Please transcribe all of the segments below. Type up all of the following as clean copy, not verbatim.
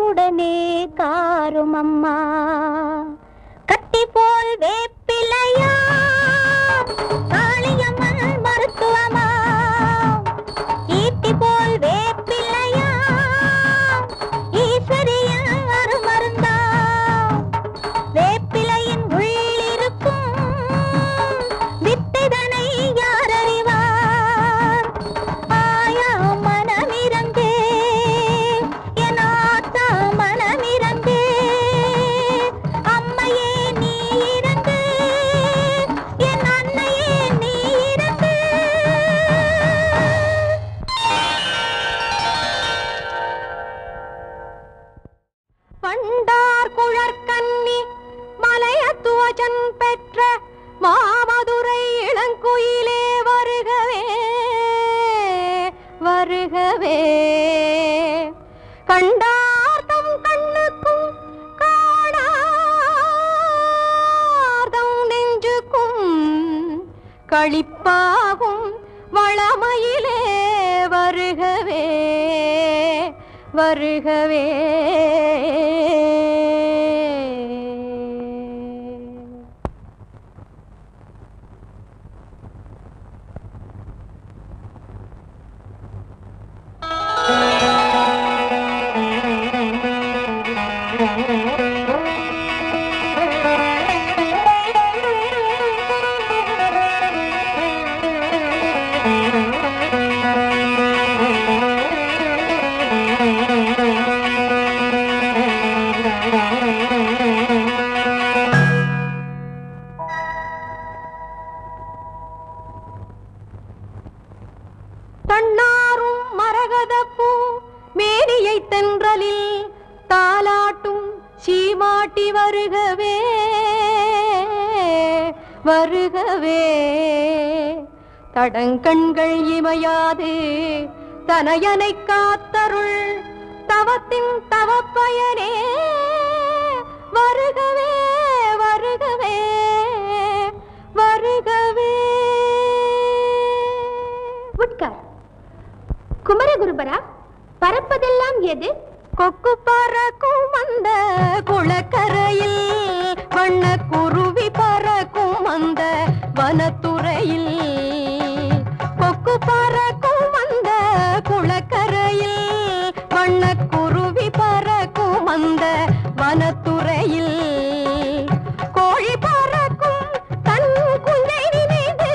உடனே காரும் அம்மா. கட்டி போல் வேப்பிலையா காளியம்மன் மருத்துவமா, ஈட்டி போல் வேப்பிலையா ஈஸ்வரியின் அருமருந்தா. வேப்பிலையின் உள்ளிருக்கும் வித்தைதனை யார் அறிவார்? ஆயா மனமிரங்கே என் ஆத்தா மனமிரங்கே, அம்மையே நீ இறங்கு என் அன்னையே நீ இறங்கு. பண்டார் குழற்கன்னி மலையத்துவஜன் பெற்ற மாமதுரை இளங்குயிலே வருகவே வருகவே. கண்டார்தம் கண்ணுக்கும் காணார்தம் நெஞ்சுக்கும் களிப்பாகும் வளமையிலே வருகவே வருகவே. தன்னாரும் மரகதப்பூ மேனியை தென்றலில் தாலாட்டும் சீமாட்டி வருகவே வருகவே. தடங்கண்கள் இமையாது தனையனை காத்தருள் தவத்தின் தவப்பயனே வருகவே வருகவே வருகவே. உட்கார். குமரகுருபரா, பறப்பதெல்லாம் எது? கொக்கு பறக்கும் அந்த குளக்கரையில், வண்ண குருவி பறக்கும் அந்த வனத்துறையில். கொக்கு பறக்கும் அந்த குளக்கரையில், வண்ண குருவி பறக்கும் அந்த வனத்துறையில். கோழி பறக்கும் தன் குஞ்சை நினைந்து,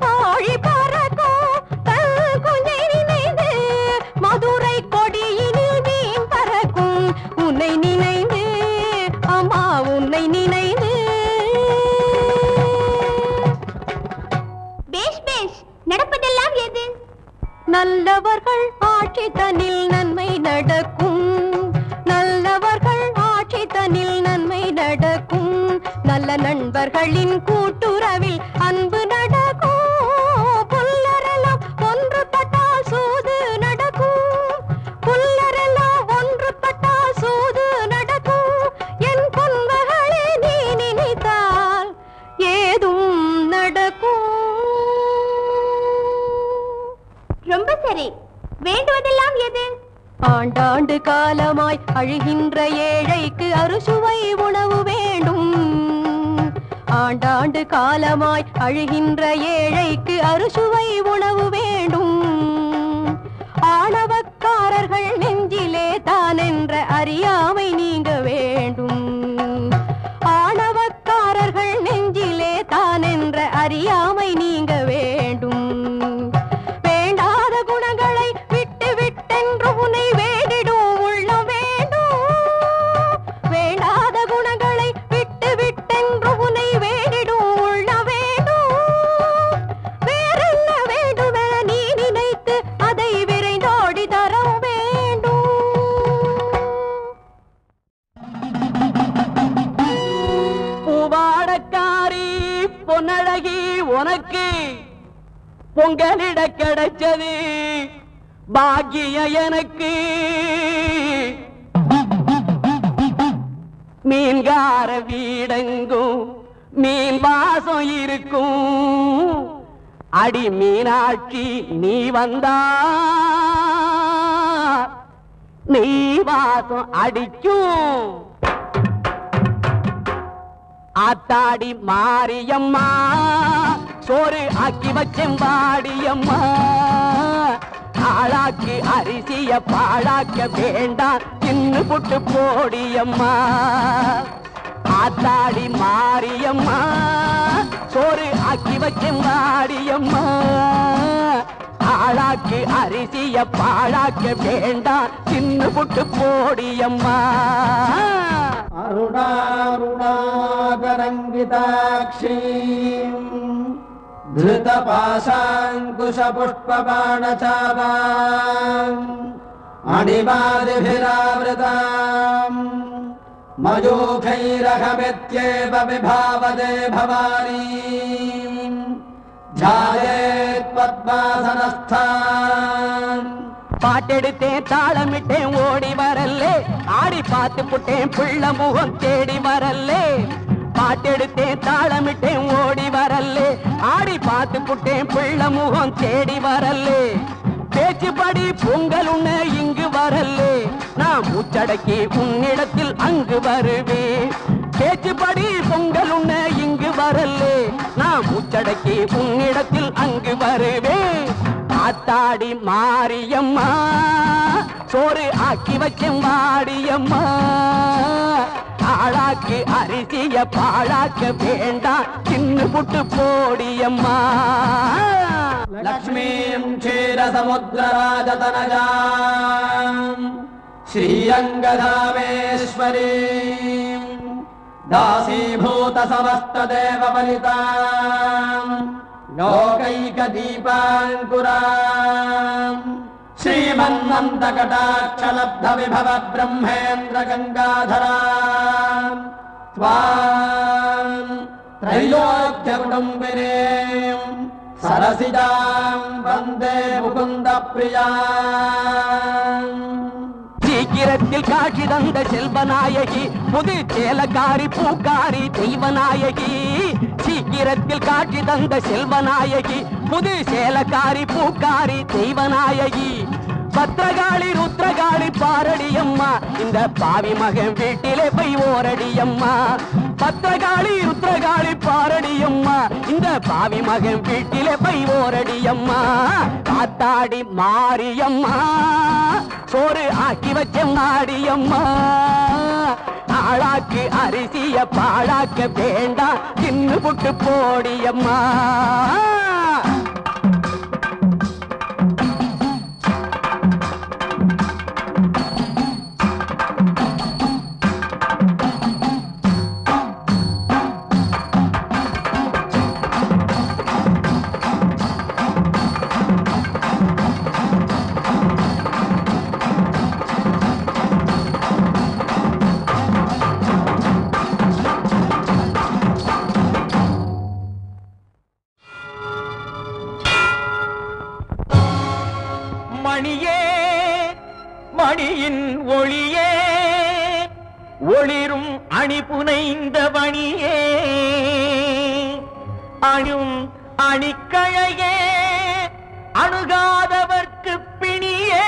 கோழி பறக்கும் தன் குஞ்சை நினைந்து, மதுரை கொடியினில் மீன் பறக்கும் உன்னை நினைந்து, அம்மா உன்னை நினைந்து. பேஷ் பேஷ், நடப்பதெல்லாம் எது? நல்லவர்கள் ஆட்சி தனில் நன்மை நடக்கும், நல்லவர்கள் ஆட்சி தனில் நன்மை நடக்கும். நல்ல நண்பர்களின் கூட்டுறவில் அன்பு நடக்கும். புல்லரெல்லாம் ஒன்றுபட்டால் சூது நடக்கும், புல்லரெல்லாம் ஒன்றுபட்டால் சூது நடக்கும். என் பொன்மகளே நீ நினைத்தால் ஏதும் நடக்கும். ரொம்ப சரி, வேண்டுவதெல்லாம் எது? ஆண்டாண்டு காலமாய் அழுகின்ற ஏழைக்கு அறுசுவை உணவு வேண்டும். ஆண்டாண்டு காலமாய் அழுகின்ற ஏழைக்கு அறுசுவை உணவு வேண்டும். ஆணவக்காரர்கள் நெஞ்சிலே தான் என்ற அறியாமை நீங்க வேண்டும். ஆணவக்காரர்கள் நெஞ்சிலே தான் என்ற அறியாமை நீங்க வேண்டும். வேண்டாத குணங்களை விட்டு விட்டென்று உன்னை வேண்டிடும் உள்ளம் வேண்டும். வேண்டாத குணங்களை விட்டு விட்டென்று உன்னை வேண்டிடும் உள்ளம் வேண்டும். வேறென்ன வேண்டுமென நீ நினைத்து அதை விரைந்தோடி தர வேண்டும். பூவாடக்காரி பொன்னழகி உனக்கு பொங்கலிட கிடைச்சது பாக்கிய எனக்கு. மீன்கார வீடெங்கும் மீன் வாசம் இருக்கும். அடி மீனாட்சி நீ வந்தா நெய் வாசம் அடிக்கும். ஆத்தாடி மாரியம்மா சோறு ஆக்கி வச்சேன் வாடியம்மா. ஆளாக்கு அரிசிய பாழாக்க வேண்டாம் தின்னு புட்டு போடியம்மா. ஆத்தாடி மாரியம்மா சோறு ஆக்கி வச்சேன் வாடியம்மா. ஆளாக்கு அரிசிய பாழாக்க வேண்டாம் தின்னு புட்டு போடியம்மா. அருணாருணாகரங்கிதாட்சீம் धृतपाशाङ्कुशपुष्पबाणचापाम् अणिमादिभिरावृताम् मयूखैरहमित्येव विभावदे भवानीम् ध्यायेत् पद्मासनस्थान्. பாட்டெடுத்தேன் தாளமிட்டேன் ஓடி வரல்லே. ஆடி பார்த்து புட்டேன் பிள்ள முகம் தேடி வரல்லே. பாட்டெடுத்தேன் தாளமிட்டேன் ஓடி வரல்லே. ஆடி பார்த்து புட்டேன் பிள்ள முகம் தேடி வரல்லே. பேச்சுப்படி பொங்கல் உண்ண இங்கு வரல்லே. நான் மூச்சடக்கி உன்னிடத்தில் அங்கு வருவேன். பேச்சுப்படி பொங்கல் உண்ண இங்கு வரல்லே. நான் மூச்சடக்கி உன்னிடத்தில் அங்கு வருவேன். ஆத்தாடி மாரியம்மா சோறு ஆக்கி வச்சேன் வாடியம்மா. ஆளாக்கு அரிசிய பாழாக்க வேண்டாம் தின்னு புட்டு போடியம்மா. லக்ஷ்மீம் க்ஷீரசமுத்திரராஜதனஜாம் ஸ்ரீரங்கதாமேஸ்வரீம் दासीभूत समस्त देव बलिताम् लोकैक दीपाङ्कुराम् श्रीमन्नन्दकटाक्ष लब्ध विभव ब्रह्मेन्द्र गंगाधराम् स्वाम् त्रैलोक्य कुटुम्बिनीम् सरसिजाम् वन्दे मुकुन्द प्रियाम्. சீக்கிரத்தில் காட்சி தந்த செல்வநாயகி புது சேலக்காரி பூக்காரி தெய்வநாயகி. சீக்கிரத்தில் காட்சி தந்த செல்வநாயகி புது சேலக்காரி பூக்காரி தெய்வநாயகி. பத்ரகாளி ருத்ரகாளி பாரடியம்மா இந்த பாவி மகன் வீட்டிலே போய் ஓரடியம்மா. பத்ரகாளி ருத்ரகாளி பாரடியம்மா இந்த பாவி மகன் வீட்டிலே போய் ஓரடியம்மா. காத்தாடி மாரியம்மா சோறு ஆக்கி வச்ச மாடியம்மா. ஆளாக்கு அரிசிய பாழாக்க வேண்டாம் தின்னு புட்டு போடியம்மா. மணியே மணியின் ஒளியே ஒளிரும் அணி புனைந்த மணியே அணும் அணிக்கழையே அணுகாதவர்க்கு பிணியே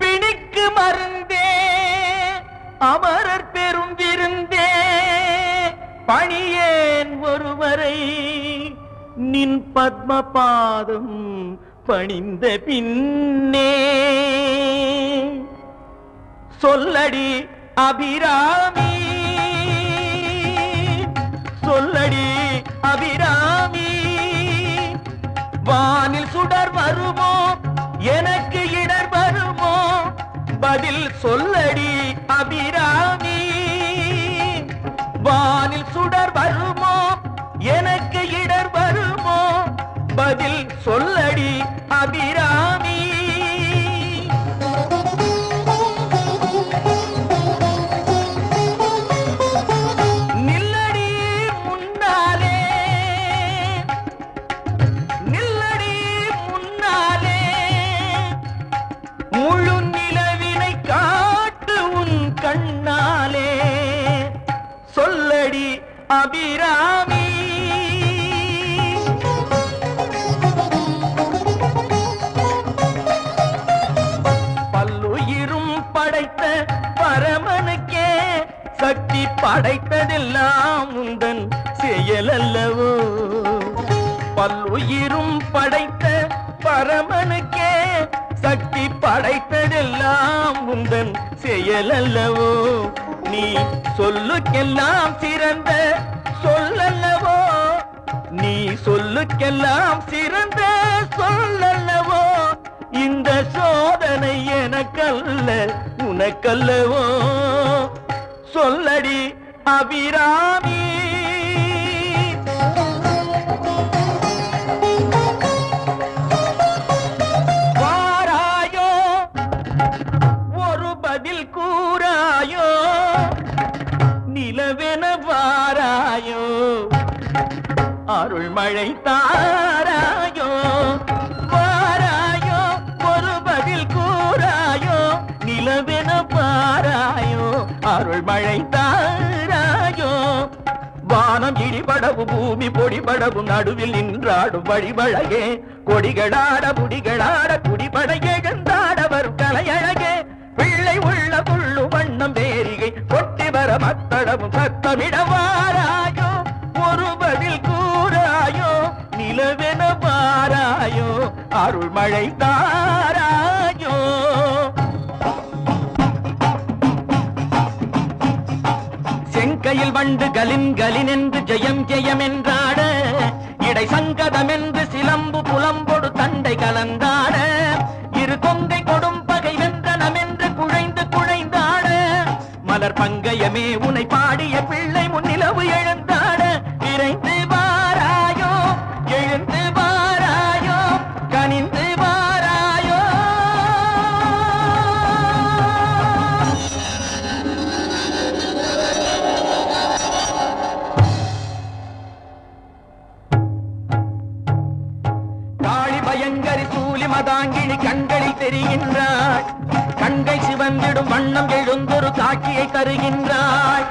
பிணிக்கு மருந்தே அமரர் பெரும் விருந்தே பணியேன் ஒருவரை நின் பத்ம பாதம் பணிந்த பின்னே. சொல்லடி அபிராமி சொல்லடி அபிராமி வானில் சுடர் வருமோ எனக்கு இடர் வருமோ பதில் சொல்லடி அபிராமி. வானில் சுடர் வருமோ எனக்கு இடர் வருமோ பதில் சொல்லடி அபிராமி. நில்லடி முன்னாலே நில்லடி முன்னாலே முழு நிலவினை காட்டு உன் கண்ணாலே சொல்லடி அபிராமி. சக்தி படைத்ததெல்லாம் உந்தன் செயலல்லவோ பல்லுயிரும் படைத்த பரமனுக்கே சக்தி படைத்ததெல்லாம் உந்தன் செயலல்லவோ நீ சொல்லுக்கெல்லாம் சிறந்த சொல்லல்லவோ நீ சொல்லுக்கெல்லாம் சிறந்த சொல்லல்லவோ இந்த சோதனை எனக்கல்ல உனக்கல்லவோ சொல்லடி அபிராமி வாராயோ ஒரு பதில் கூறாயோ நிலவென வாராயோ அருள் மழை தாராயோ வாராயோ ஒரு பதில் கூறாயோ நிலவென பாராயோ அருள் மழை தாராயோ வானம் இடிபடவும் பூமி பொடிபடவும் நடுவில் நின்றாடும் வழிபழகே கொடிகளாட முடிகளாட குடிபட எழுந்தாட வரும் கலையழகே பிள்ளை உள்ள புள்ளு வண்ணம் வேரிகை கொட்டி வர மத்தளவும் சத்தமிட வாராயோ ஒரு பதில் கூறாயோ நிலவென பாராயோ அருள் மழை தாராயோ செங்கையில் வண்டு கலின் கலின் என்று ஜெயம் ஜெயம் என்றாட இடை சங்கதம் என்று சிலம்பு புலம்பொடு தண்டை கலந்தாட இரு கொங்கை கொடும் பகை வென்றனம் என்று குழைந்து குழைந்தாட மலர் பங்கயமே உனை பாடிய பிள்ளை முன்னிலவு எழுந்தாட விரைந்து வாராயோ எழுந்து வாராயோ கனிந்து வாராயோ காளி பயங்கரி சூலி மதாங்கினி கண்களில் தெரிகின்றாள் கண்கை சிவந்திடும் வண்ணம் எழுந்தொரு காட்சியை தருகின்றாள்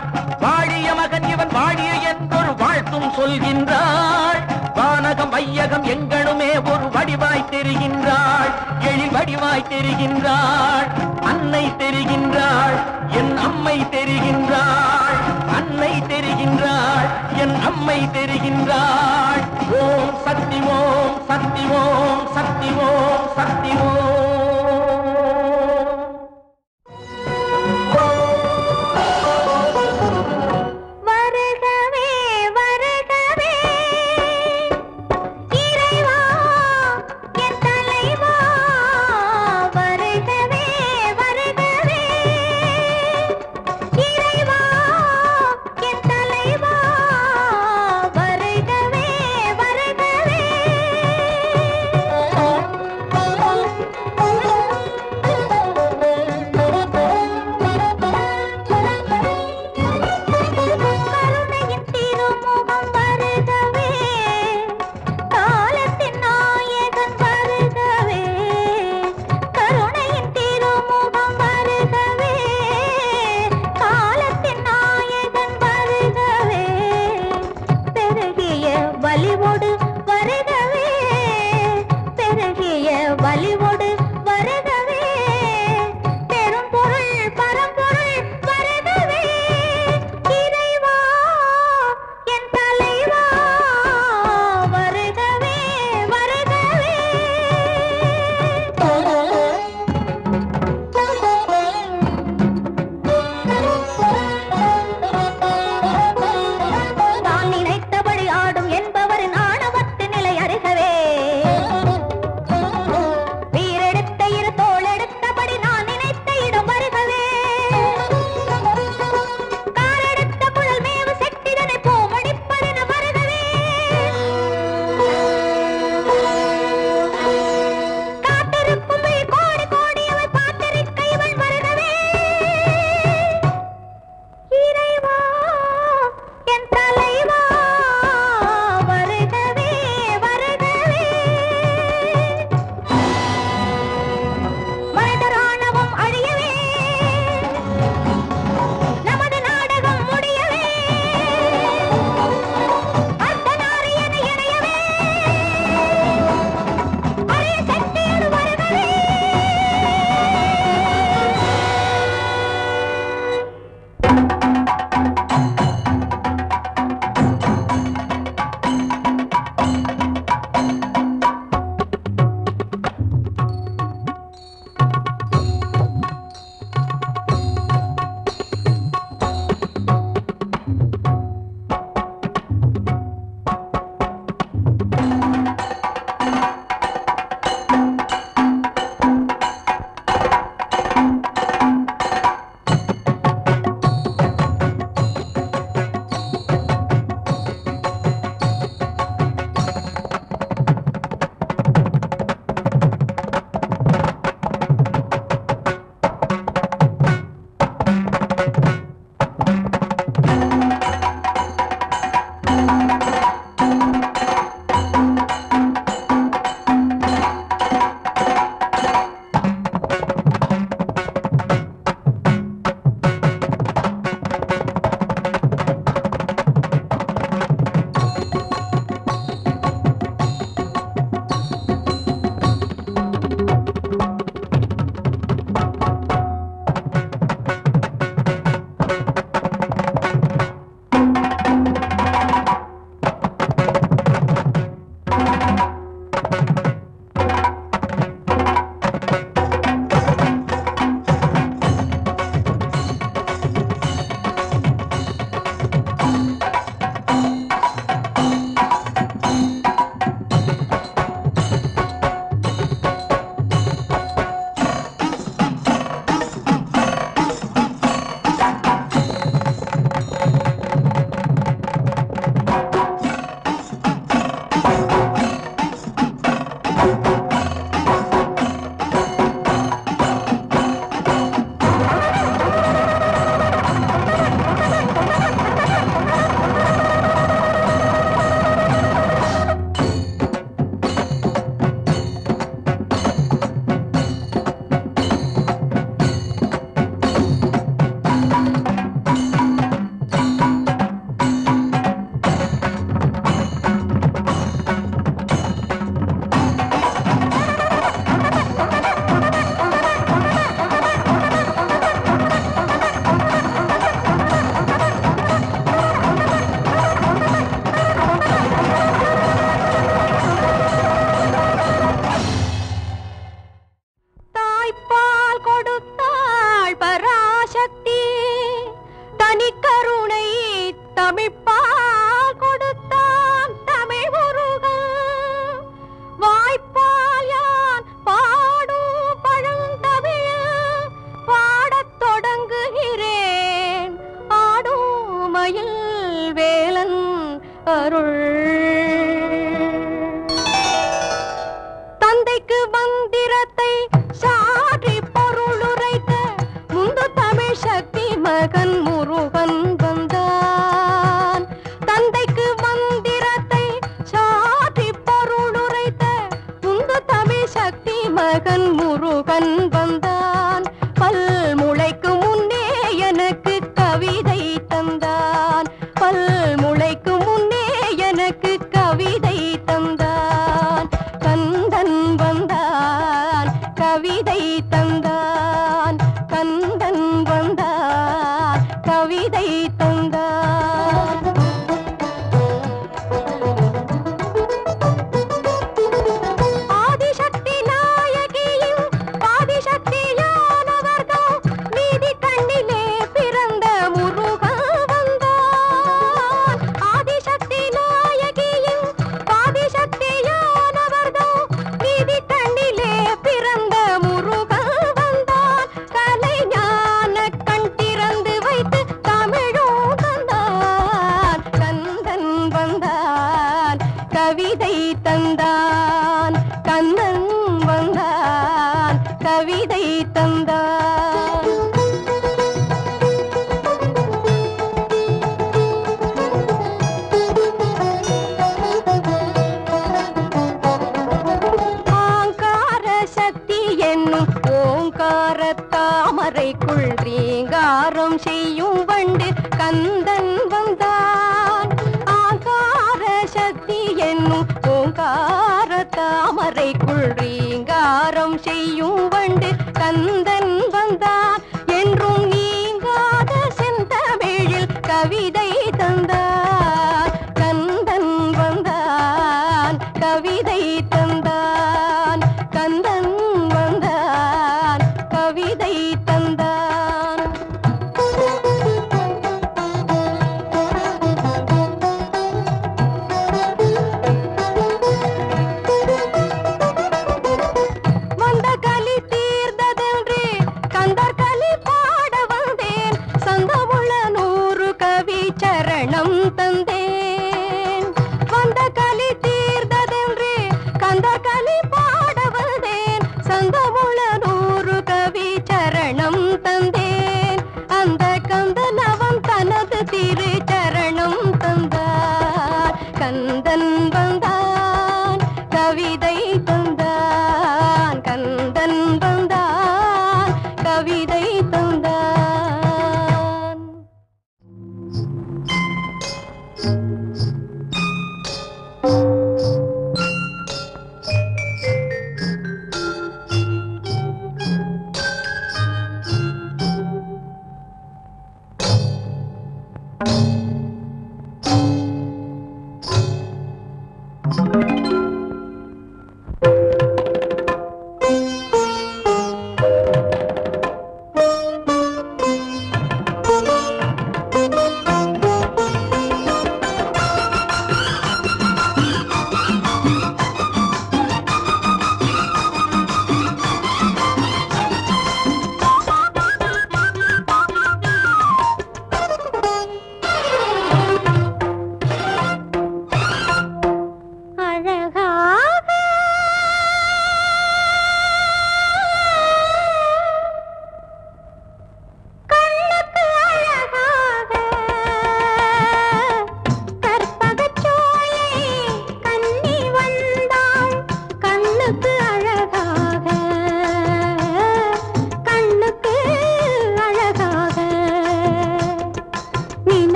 வாழிய மகன் இவன் வாழிய என்றொரு வாழ்த்தும் சொல்கின்றாள் வானகம் வையகம் எங்கனுமே ஒரு வடிவாய் தெரிகின்றாள் எழில் வடிவாய் தெரிகின்றாள் அன்னை தெரிகின்றாள் என் அம்மை தெரிகின்றாள் அன்னை தெரிகின்றாள் என் அம்மை தெரிகின்றாள் ஓம் சக்தி ஓம் சக்தி ஓம் சக்தி ஓம் சக்தி ஓம்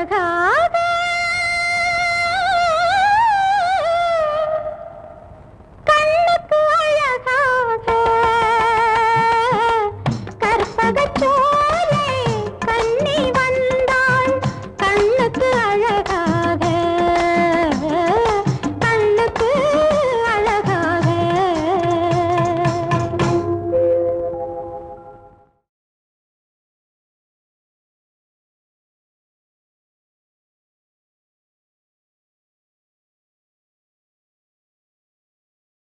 முருகா